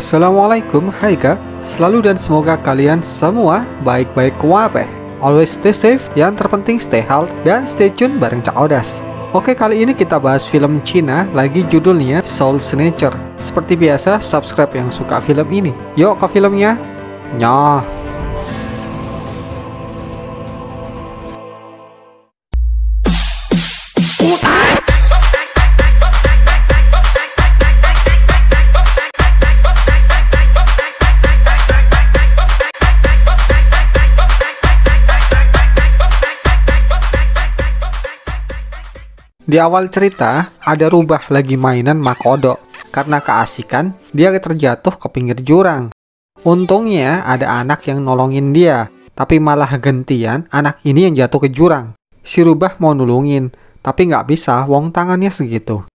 Assalamualaikum, hai kak. Selalu dan semoga kalian semua baik-baik wape. Always stay safe, yang terpenting stay healthy, dan stay tune bareng Cak Odas. Oke, kali ini kita bahas film Cina, lagi judulnya Soul Snatcher. Seperti biasa, subscribe yang suka film ini. Yuk ke filmnya. Nyah. Di awal cerita, ada rubah lagi mainan makodok. Karena keasikan, dia terjatuh ke pinggir jurang. Untungnya ada anak yang nolongin dia, tapi malah gantian anak ini yang jatuh ke jurang. Si rubah mau nulungin, tapi nggak bisa, wong tangannya segitu.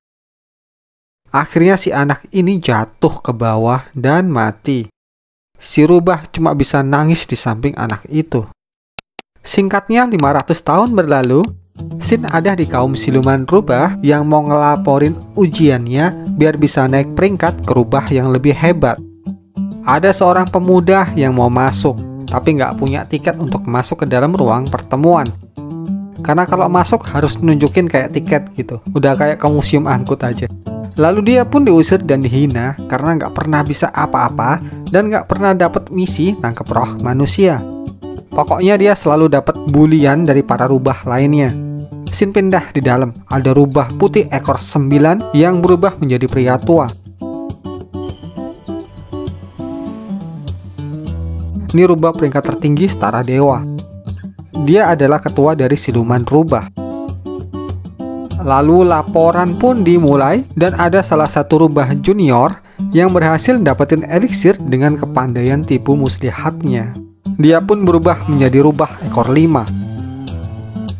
Akhirnya si anak ini jatuh ke bawah dan mati. Si rubah cuma bisa nangis di samping anak itu. Singkatnya, 500 tahun berlalu, Sin ada di kaum siluman rubah yang mau ngelaporin ujiannya biar bisa naik peringkat ke rubah yang lebih hebat. Ada seorang pemuda yang mau masuk, tapi nggak punya tiket untuk masuk ke dalam ruang pertemuan. Karena kalau masuk harus nunjukin kayak tiket gitu, udah kayak ke museum angkut aja. Lalu dia pun diusir dan dihina karena nggak pernah bisa apa-apa dan nggak pernah dapat misi tangkap roh manusia. Pokoknya dia selalu dapat bulian dari para rubah lainnya. Sin pindah di dalam, ada rubah putih ekor 9 yang berubah menjadi pria tua. Ini rubah peringkat tertinggi setara dewa. Dia adalah ketua dari siluman rubah. Lalu laporan pun dimulai dan ada salah satu rubah junior yang berhasil dapetin eliksir dengan kepandaian tipu muslihatnya. Dia pun berubah menjadi rubah ekor 5.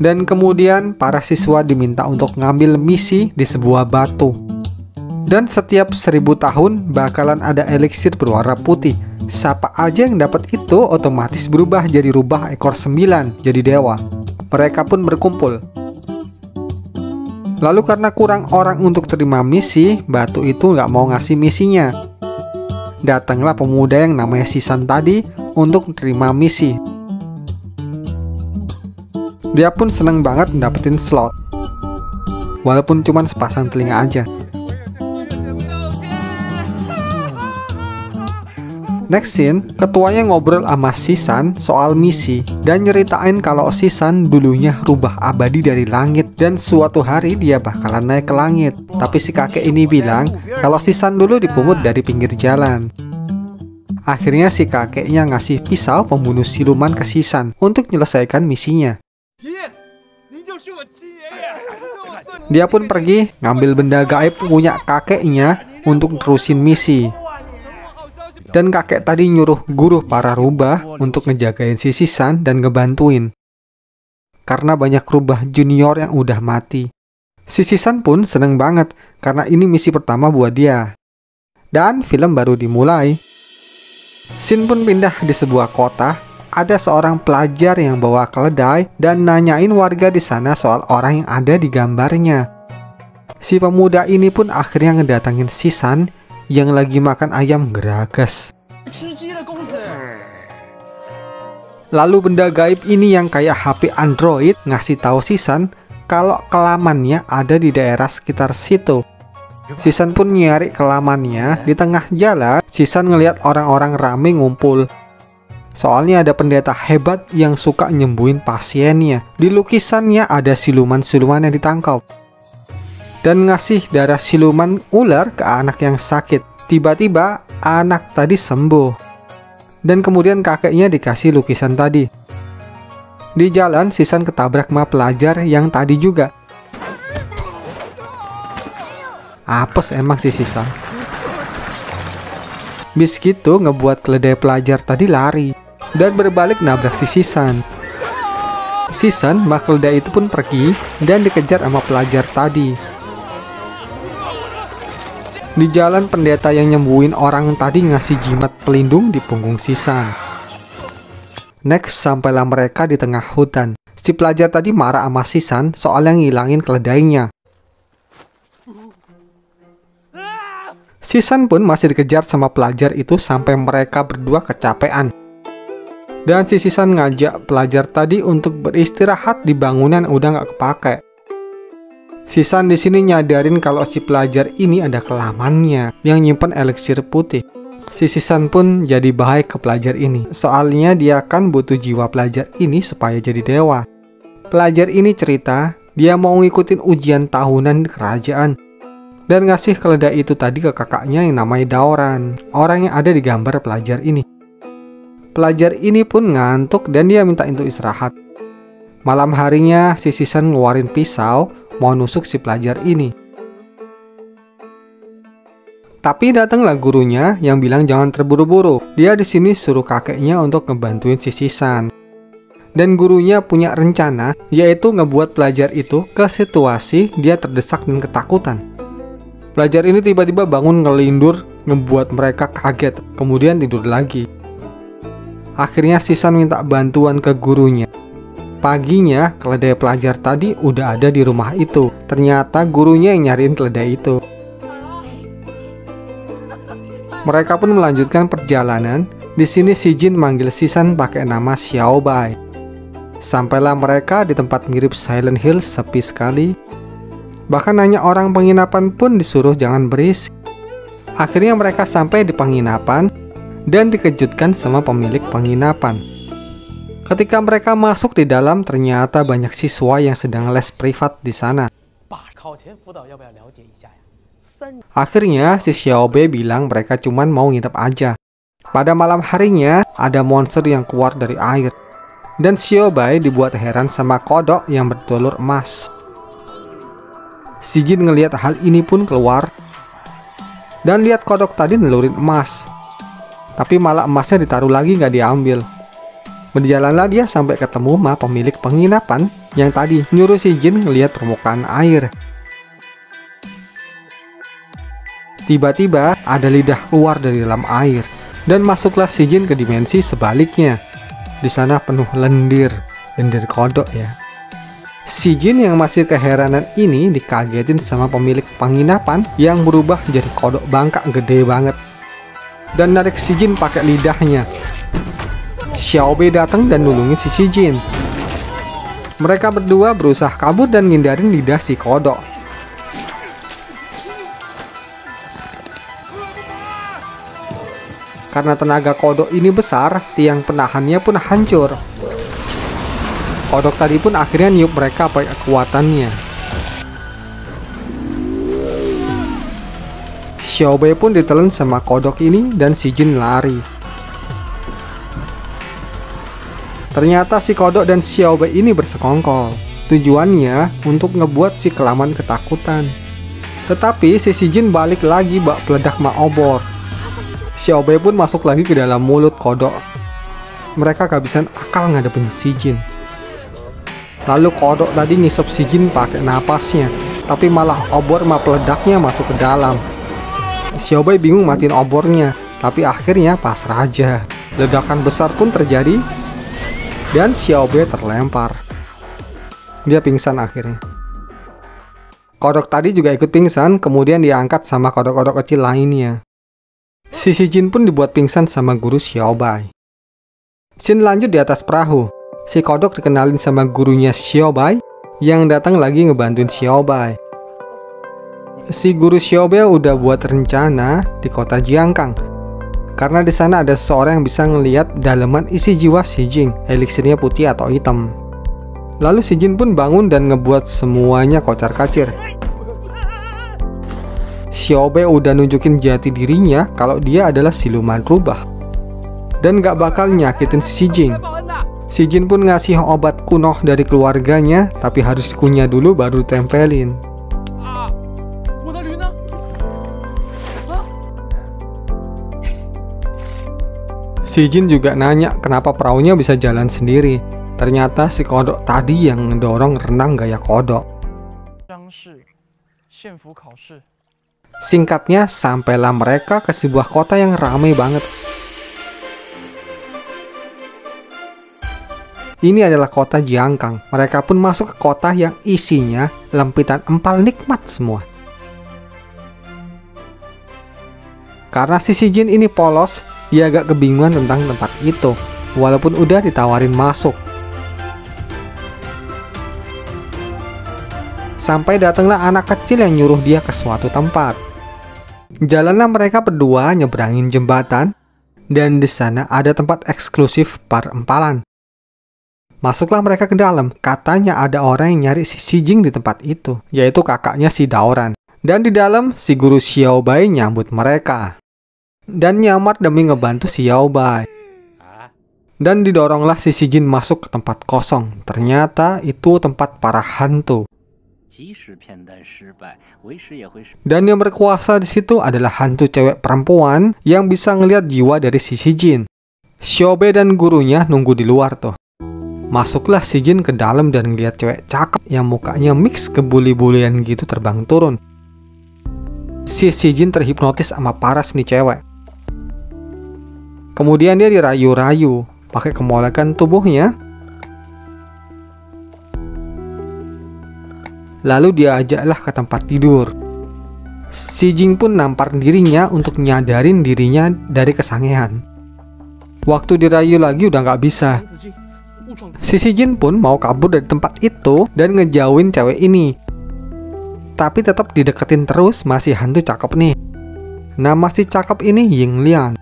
Dan kemudian para siswa diminta untuk ngambil misi di sebuah batu. Dan setiap 1000 tahun bakalan ada eliksir berwarna putih. Siapa aja yang dapat itu otomatis berubah jadi rubah ekor 9, jadi dewa. Mereka pun berkumpul. Lalu karena kurang orang untuk terima misi, batu itu nggak mau ngasih misinya. Datanglah pemuda yang namanya Sisan tadi untuk menerima misi. Dia pun seneng banget dapetin slot, walaupun cuma sepasang telinga aja. Next scene, ketuanya ngobrol sama Sisan soal misi dan nyeritain kalau Sisan dulunya rubah abadi dari langit dan suatu hari dia bakalan naik ke langit. Tapi si kakek ini bilang kalau Sisan dulu dipungut dari pinggir jalan. Akhirnya si kakeknya ngasih pisau pembunuh siluman ke Sisan untuk menyelesaikan misinya. Dia pun pergi ngambil benda gaib punya kakeknya untuk terusin misi. Dan kakek tadi nyuruh guru para rubah untuk ngejagain si Sisan dan ngebantuin. Karena banyak rubah junior yang udah mati. Si Sisan pun seneng banget karena ini misi pertama buat dia. Dan film baru dimulai. Sin pun pindah di sebuah kota. Ada seorang pelajar yang bawa keledai dan nanyain warga di sana soal orang yang ada di gambarnya. Si pemuda ini pun akhirnya ngedatangin Sisan yang lagi makan ayam geragas. Lalu benda gaib ini yang kayak HP Android ngasih tahu Sisan kalau kelamannya ada di daerah sekitar situ. Sisan pun nyari kelamannya. Di tengah jalan, Sisan ngelihat orang-orang rame ngumpul. Soalnya ada pendeta hebat yang suka nyembuhin pasiennya. Di lukisannya ada siluman-siluman yang ditangkap dan ngasih darah siluman ular ke anak yang sakit. Tiba-tiba anak tadi sembuh. Dan kemudian kakeknya dikasih lukisan tadi. Di jalan, Sisan ketabrak sama pelajar yang tadi juga. Apes emang si Sisan. Bis gitu ngebuat keledai pelajar tadi lari dan berbalik nabrak si Sisan. Sisan, mak keledai itu pun pergi dan dikejar sama pelajar tadi. Di jalan, pendeta yang nyembuhin orang tadi ngasih jimat pelindung di punggung Sisan. Next, sampailah mereka di tengah hutan. Si pelajar tadi marah sama Sisan soal yang ngilangin keledainya. Si San pun masih dikejar sama pelajar itu sampai mereka berdua kecapean. Dan si San ngajak pelajar tadi untuk beristirahat di bangunan udah nggak kepake. Si San di sini nyadarin kalau si pelajar ini ada kelamannya yang nyimpen eliksir putih. Si San pun jadi baik ke pelajar ini. Soalnya dia kan butuh jiwa pelajar ini supaya jadi dewa. Pelajar ini cerita dia mau ngikutin ujian tahunan di kerajaan dan ngasih keledai itu tadi ke kakaknya yang namanya Daoran, orang yang ada di gambar pelajar ini. Pelajar ini pun ngantuk dan dia minta untuk istirahat. Malam harinya si San ngeluarin pisau mau nusuk si pelajar ini. Tapi datanglah gurunya yang bilang jangan terburu-buru. Dia di sini suruh kakeknya untuk ngebantuin si San. Dan gurunya punya rencana yaitu ngebuat pelajar itu ke situasi dia terdesak dan ketakutan. Pelajar ini tiba-tiba bangun ngelindur, ngebuat mereka kaget, kemudian tidur lagi. Akhirnya si San minta bantuan ke gurunya. Paginya, keledai pelajar tadi udah ada di rumah itu. Ternyata gurunya yang nyariin keledai itu. Mereka pun melanjutkan perjalanan. Di sini si Jin manggil si San pakai nama Xiaobai. Sampailah mereka di tempat mirip Silent Hill, sepi sekali. Bahkan hanya orang penginapan pun disuruh jangan berisik. Akhirnya mereka sampai di penginapan dan dikejutkan sama pemilik penginapan. Ketika mereka masuk di dalam, ternyata banyak siswa yang sedang les privat di sana. Akhirnya si Xiaobai bilang mereka cuman mau nginep aja. Pada malam harinya ada monster yang keluar dari air. Dan Xiaobai dibuat heran sama kodok yang bertelur emas. Si Jin ngelihat hal ini pun keluar dan lihat kodok tadi nelurin emas. Tapi malah emasnya ditaruh lagi nggak diambil. Berjalanlah dia sampai ketemu sama pemilik penginapan yang tadi nyuruh si Jin ngelihat permukaan air. Tiba-tiba ada lidah keluar dari dalam air dan masuklah si Jin ke dimensi sebaliknya. Di sana penuh lendir kodok ya. Si Jin yang masih keheranan ini dikagetin sama pemilik penginapan yang berubah jadi kodok bangka gede banget dan narik si Jin pakai lidahnya. Xiaobai datang dan nulungi si Jin. Mereka berdua berusaha kabur dan ngindarin lidah si kodok. Karena tenaga kodok ini besar, tiang penahannya pun hancur. Kodok tadi pun akhirnya niup mereka pakai kekuatannya. Xiaobai pun ditelan sama kodok ini dan si Jin lari. Ternyata si kodok dan Xiaobai ini bersekongkol. Tujuannya untuk ngebuat si kelaman ketakutan. Tetapi si Jin balik lagi bak peledak ma obor. Xiaobai pun masuk lagi ke dalam mulut kodok. Mereka kehabisan akal ngadepin si Jin. Lalu kodok tadi ngisep si Jin pakai napasnya, tapi malah obor ma peledaknya masuk ke dalam. Xiaobai bingung matiin obornya, tapi akhirnya pasrah aja. Ledakan besar pun terjadi dan Xiaobai terlempar. Dia pingsan akhirnya. Kodok tadi juga ikut pingsan, kemudian diangkat sama kodok-kodok kecil lainnya. Si Jin pun dibuat pingsan sama guru Xiaobai. Scene lanjut di atas perahu. Si kodok dikenalin sama gurunya Xiaobai yang datang lagi ngebantuin Xiaobai. Si guru Xiaobai udah buat rencana di kota Jiangkang. Karena di sana ada seseorang yang bisa ngelihat daleman isi jiwa si Jin, eliksirnya putih atau hitam. Lalu si Jin pun bangun dan ngebuat semuanya kocar-kacir. Xiaobai udah nunjukin jati dirinya kalau dia adalah siluman rubah dan gak bakal nyakitin si Jin. Si Jin pun ngasih obat kuno dari keluarganya, tapi harus dikunyah dulu baru tempelin. Si Jin juga nanya kenapa perahunya bisa jalan sendiri. Ternyata si kodok tadi yang ngedorong renang gaya kodok. Singkatnya, sampailah mereka ke sebuah kota yang ramai banget. Ini adalah kota Jiangkang. Mereka pun masuk ke kota yang isinya lempitan empal nikmat semua. Karena si Jin ini polos, dia agak kebingungan tentang tempat itu, walaupun udah ditawarin masuk. Sampai datanglah anak kecil yang nyuruh dia ke suatu tempat. Jalanlah mereka berdua nyeberangin jembatan, dan di sana ada tempat eksklusif perempalan. Masuklah mereka ke dalam. Katanya ada orang yang nyari si Jing di tempat itu, yaitu kakaknya si Daoran. Dan di dalam, si guru Xiaobai nyambut mereka. Dan nyamar demi ngebantu si Xiaobai. Dan didoronglah si Jin masuk ke tempat kosong. Ternyata itu tempat para hantu. Dan yang berkuasa di situ adalah hantu cewek perempuan yang bisa ngelihat jiwa dari si Jin. Xiaobai dan gurunya nunggu di luar tuh. Masuklah si Jin ke dalam dan ngeliat cewek cakep yang mukanya mix kebuli-bulian gitu terbang turun. Si Jin terhipnotis sama paras nih cewek. Kemudian dia dirayu-rayu pakai kemolekan tubuhnya. Lalu dia ajaklah ke tempat tidur. Si Jin pun nampar dirinya untuk nyadarin dirinya dari kesangean. Waktu dirayu lagi udah nggak bisa. Si Jin pun mau kabur dari tempat itu dan ngejauhin cewek ini. Tapi tetap dideketin terus, masih hantu cakep nih. Nama si cakep ini Ying Lian.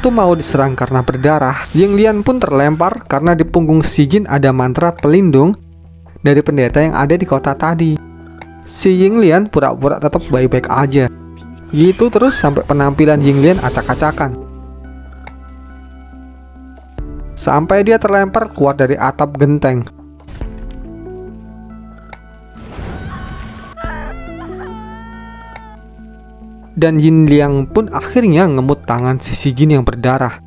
Tuh mau diserang karena berdarah. Ying Lian pun terlempar karena di punggung si Jin ada mantra pelindung dari pendeta yang ada di kota tadi. Si Ying Lian pura-pura tetap baik-baik aja. Gitu terus sampai penampilan Ying Lian acak-acakan. Sampai dia terlempar keluar dari atap genteng. Dan Yin Liang pun akhirnya ngemut tangan si Jin yang berdarah.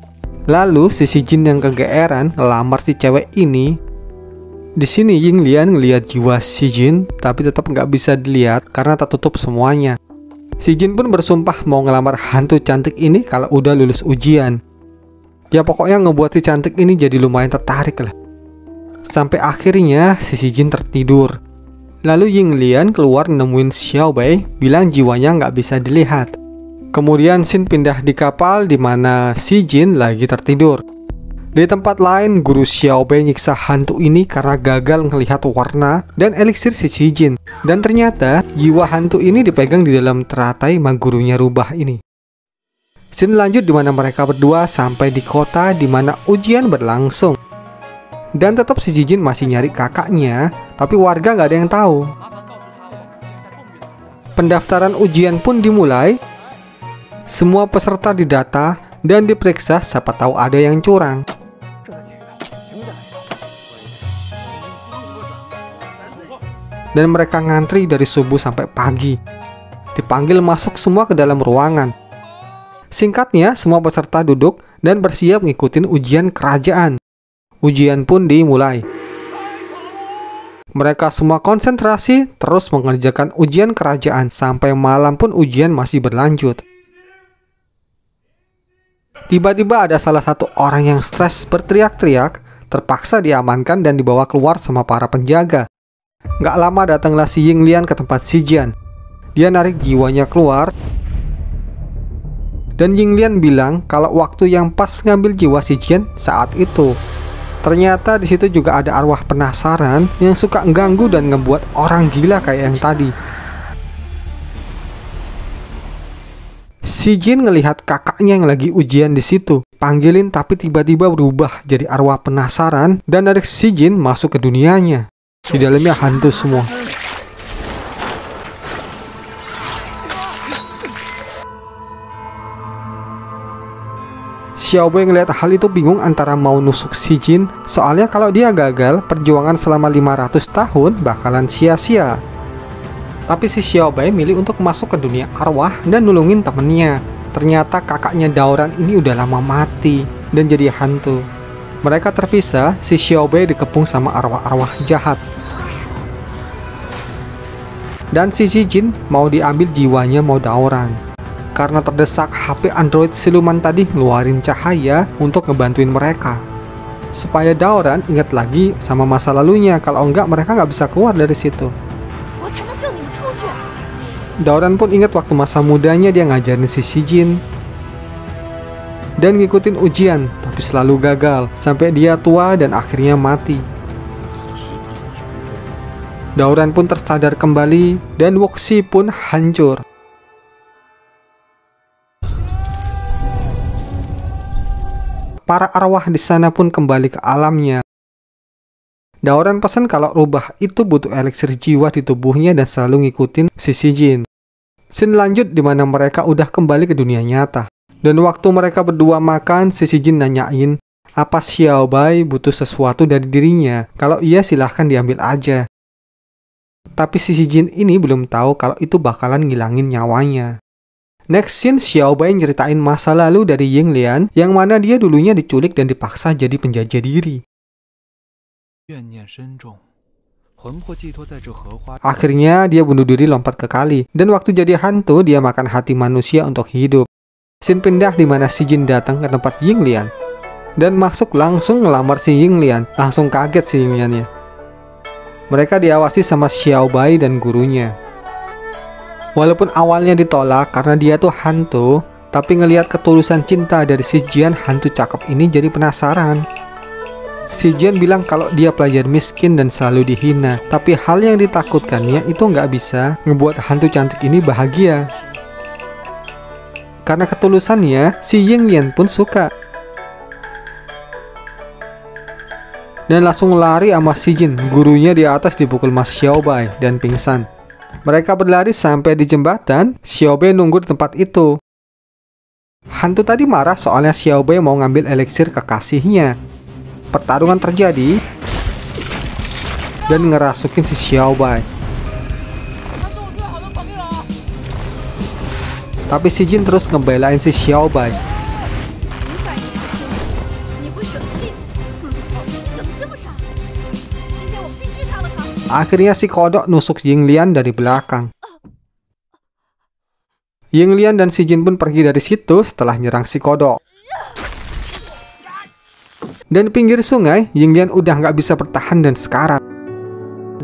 Lalu si Jin yang kegeeran ngelamar si cewek ini. Di sini Ying Lian ngelihat jiwa si Jin, tapi tetap nggak bisa dilihat karena tertutup semuanya. Si Jin pun bersumpah mau ngelamar hantu cantik ini kalau udah lulus ujian. Ya pokoknya ngebuat si cantik ini jadi lumayan tertarik lah. Sampai akhirnya si Jin tertidur. Lalu Ying Lian keluar nemuin Xiaobai, bilang jiwanya nggak bisa dilihat. Kemudian Xin pindah di kapal di mana si Jin lagi tertidur. Di tempat lain, guru Xiaobai nyiksa hantu ini karena gagal ngelihat warna dan eliksir si Jin. Dan ternyata jiwa hantu ini dipegang di dalam teratai gurunya rubah ini. Scene lanjut di mana mereka berdua sampai di kota di mana ujian berlangsung. Dan tetap si Jin masih nyari kakaknya, tapi warga nggak ada yang tahu. Pendaftaran ujian pun dimulai. Semua peserta didata dan diperiksa, siapa tahu ada yang curang. Dan mereka ngantri dari subuh sampai pagi. Dipanggil masuk semua ke dalam ruangan. Singkatnya, semua peserta duduk dan bersiap ngikutin ujian kerajaan. Ujian pun dimulai. Mereka semua konsentrasi terus mengerjakan ujian kerajaan. Sampai malam pun ujian masih berlanjut. Tiba-tiba ada salah satu orang yang stres berteriak-teriak, terpaksa diamankan dan dibawa keluar sama para penjaga. Gak lama datanglah si Ying Lian ke tempat si Jin. Dia narik jiwanya keluar. Dan Ying Lian bilang kalau waktu yang pas ngambil jiwa si Jin saat itu. Ternyata di situ juga ada arwah penasaran yang suka ganggu dan ngebuat orang gila kayak yang tadi. Si Jin ngelihat kakaknya yang lagi ujian di situ, panggilin tapi tiba-tiba berubah jadi arwah penasaran dan narik si Jin masuk ke dunianya. Di dalamnya hantu semua. Xiaobai ngeliat hal itu bingung antara mau nusuk si Jin, soalnya kalau dia gagal, perjuangan selama 500 tahun bakalan sia-sia. Tapi si Xiaobai milih untuk masuk ke dunia arwah dan nulungin temennya. Ternyata kakaknya Daoran ini udah lama mati dan jadi hantu. Mereka terpisah, si Xiaobai dikepung sama arwah-arwah jahat. Dan si Jin mau diambil jiwanya mau Daoran. Karena terdesak, HP Android siluman tadi ngeluarin cahaya untuk ngebantuin mereka. Supaya Daoran ingat lagi sama masa lalunya, kalau enggak mereka nggak bisa keluar dari situ. Daoran pun ingat waktu masa mudanya dia ngajarin si Jin. dan ngikutin ujian, tapi selalu gagal sampai dia tua dan akhirnya mati. Daoran pun tersadar kembali dan Wuxi pun hancur. Para arwah di sana pun kembali ke alamnya. Daoran pesan kalau rubah itu butuh eliksir jiwa di tubuhnya dan selalu ngikutin si Shijin. Scene lanjut di mana mereka udah kembali ke dunia nyata. Dan waktu mereka berdua makan, si Shijin nanyain apa Xiaobai butuh sesuatu dari dirinya. Kalau iya silahkan diambil aja. Tapi si Shijin ini belum tahu kalau itu bakalan ngilangin nyawanya. Next scene, Xiaobai nyeritain masa lalu dari Yinglian yang mana dia dulunya diculik dan dipaksa jadi penjajah diri. Akhirnya dia bunuh diri lompat ke kali, dan waktu jadi hantu dia makan hati manusia untuk hidup. Scene pindah di mana Shijin datang ke tempat Yinglian dan masuk langsung ngelamar si Yinglian. Langsung kaget si Yingliannya. Mereka diawasi sama Xiaobai dan gurunya. Walaupun awalnya ditolak karena dia tuh hantu, tapi ngelihat ketulusan cinta dari si Jian hantu cakep ini jadi penasaran. Si Jian bilang kalau dia pelajar miskin dan selalu dihina, tapi hal yang ditakutkannya itu nggak bisa ngebuat hantu cantik ini bahagia. Karena ketulusannya, si Yinglian pun suka. Dan langsung lari sama Shijin, gurunya di atas dipukul Mas Xiaobai dan pingsan. Mereka berlari sampai di jembatan, Xiaobai nunggu di tempat itu. Hantu tadi marah soalnya Xiaobai mau ngambil eliksir kekasihnya. Pertarungan terjadi dan ngerasukin si Xiaobai. Tapi Shijin terus ngebelain si Xiaobai. Akhirnya si kodok nusuk Yinglian dari belakang. Yinglian dan Shijin pun pergi dari situ setelah nyerang si kodok. Dan di pinggir sungai, Yinglian udah nggak bisa bertahan dan sekarat.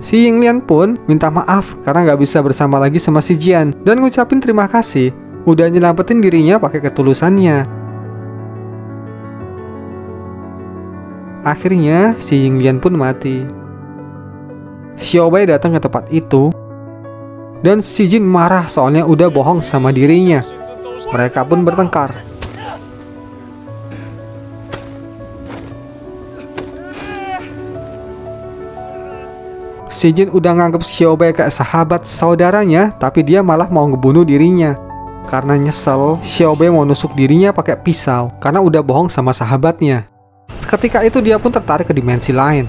Si Yinglian pun minta maaf karena nggak bisa bersama lagi sama si Jian dan ngucapin terima kasih udah nyelamatin dirinya pakai ketulusannya. Akhirnya si Yinglian pun mati. Xiaobai datang ke tempat itu dan Shijin marah soalnya udah bohong sama dirinya. Mereka pun bertengkar. Shijin udah nganggep Xiaobai kayak sahabat saudaranya, tapi dia malah mau ngebunuh dirinya. Karena nyesel, Xiaobai mau nusuk dirinya pakai pisau karena udah bohong sama sahabatnya. Seketika itu dia pun tertarik ke dimensi lain.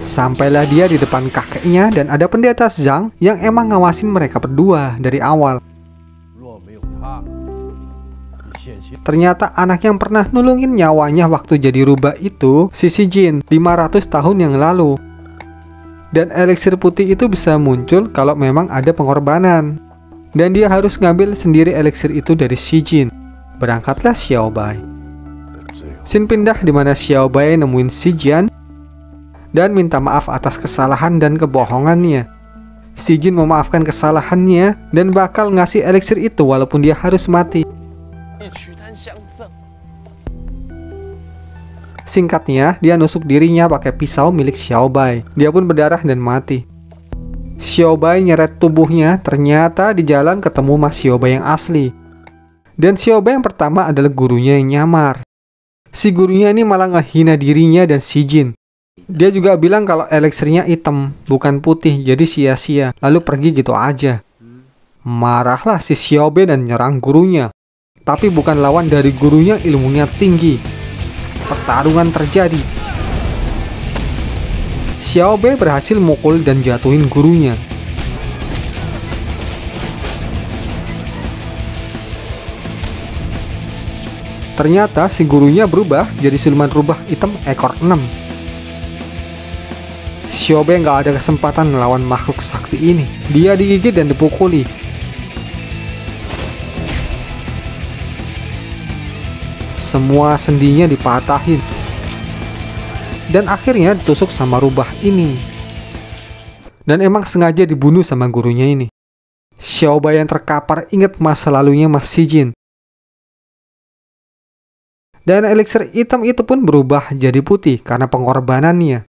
Sampailah dia di depan kakeknya dan ada pendeta Zhang yang emang ngawasin mereka berdua dari awal. Ternyata anak yang pernah nulungin nyawanya waktu jadi rubah itu si Shijin 500 tahun yang lalu. Dan eliksir putih itu bisa muncul kalau memang ada pengorbanan. Dan dia harus ngambil sendiri eliksir itu dari Shijin. Berangkatlah Xiaobai. Scene pindah di mana Xiaobai nemuin Shijin dan minta maaf atas kesalahan dan kebohongannya. Shijin memaafkan kesalahannya dan bakal ngasih eliksir itu walaupun dia harus mati. Singkatnya, dia nusuk dirinya pakai pisau milik Xiaobai. Dia pun berdarah dan mati. Xiaobai nyeret tubuhnya, ternyata di jalan ketemu Mas Xiaobai yang asli. Dan Xiaobai yang pertama adalah gurunya yang nyamar. Si gurunya ini malah ngehina dirinya dan Shijin. Dia juga bilang kalau eliksirnya hitam, bukan putih, jadi sia-sia, lalu pergi gitu aja. Marahlah si Xiaobai dan nyerang gurunya. Tapi bukan lawan dari gurunya, ilmunya tinggi. Pertarungan terjadi. Xiaobai berhasil mukul dan jatuhin gurunya. Ternyata si gurunya berubah jadi siluman rubah hitam ekor 6. Xiaobai nggak ada kesempatan melawan makhluk sakti ini. Dia digigit dan dipukuli. Semua sendinya dipatahin. Dan akhirnya ditusuk sama rubah ini. Dan emang sengaja dibunuh sama gurunya ini. Xiaobai yang terkapar ingat masa lalunya Mas Shijin. Dan elixir hitam itu pun berubah jadi putih karena pengorbanannya.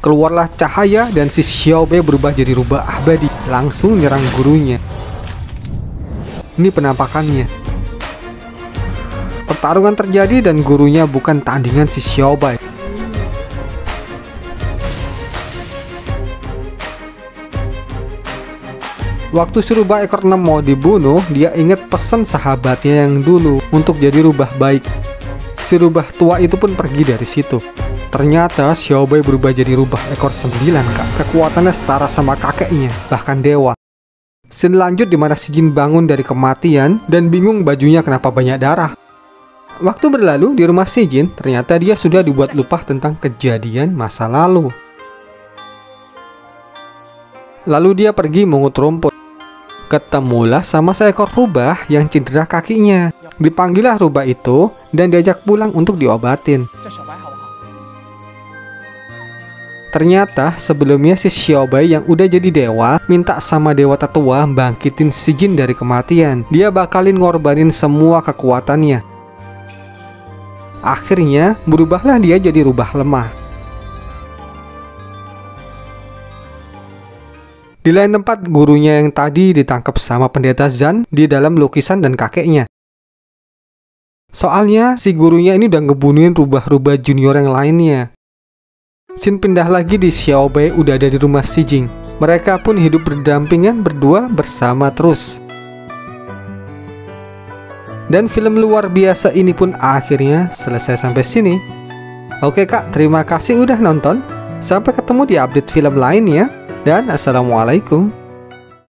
Keluarlah cahaya dan si Xiaobei berubah jadi rubah abadi, langsung nyerang gurunya. Ini penampakannya. Pertarungan terjadi dan gurunya bukan tandingan si Xiaobei. Waktu si rubah ekor 6 mau dibunuh, dia ingat pesan sahabatnya yang dulu untuk jadi rubah baik. Si rubah tua itu pun pergi dari situ. Ternyata Xiaobei berubah jadi rubah ekor 9, Kak. Kekuatannya setara sama kakeknya, bahkan dewa. Scene lanjut dimana si Jin bangun dari kematian dan bingung bajunya kenapa banyak darah. Waktu berlalu di rumah si Jin, ternyata dia sudah dibuat lupa tentang kejadian masa lalu. Lalu dia pergi mengut rumput. Ketemulah sama seekor rubah yang cedera kakinya. Dipanggillah rubah itu dan diajak pulang untuk diobatin. Ternyata sebelumnya si Xiaobei yang udah jadi dewa minta sama dewa tetua bangkitin si Jin dari kematian. Dia bakalin ngorbanin semua kekuatannya. Akhirnya berubahlah dia jadi rubah lemah. Di lain tempat, gurunya yang tadi ditangkap sama pendeta Zhan di dalam lukisan dan kakeknya. Soalnya si gurunya ini udah ngebunuhin rubah-rubah junior yang lainnya. Scene pindah lagi di Xiaobei udah ada di rumah si Jing. Mereka pun hidup berdampingan berdua bersama terus. Dan film luar biasa ini pun akhirnya selesai sampai sini. Oke Kak, terima kasih udah nonton. Sampai ketemu di update film lainnya. Dan assalamualaikum.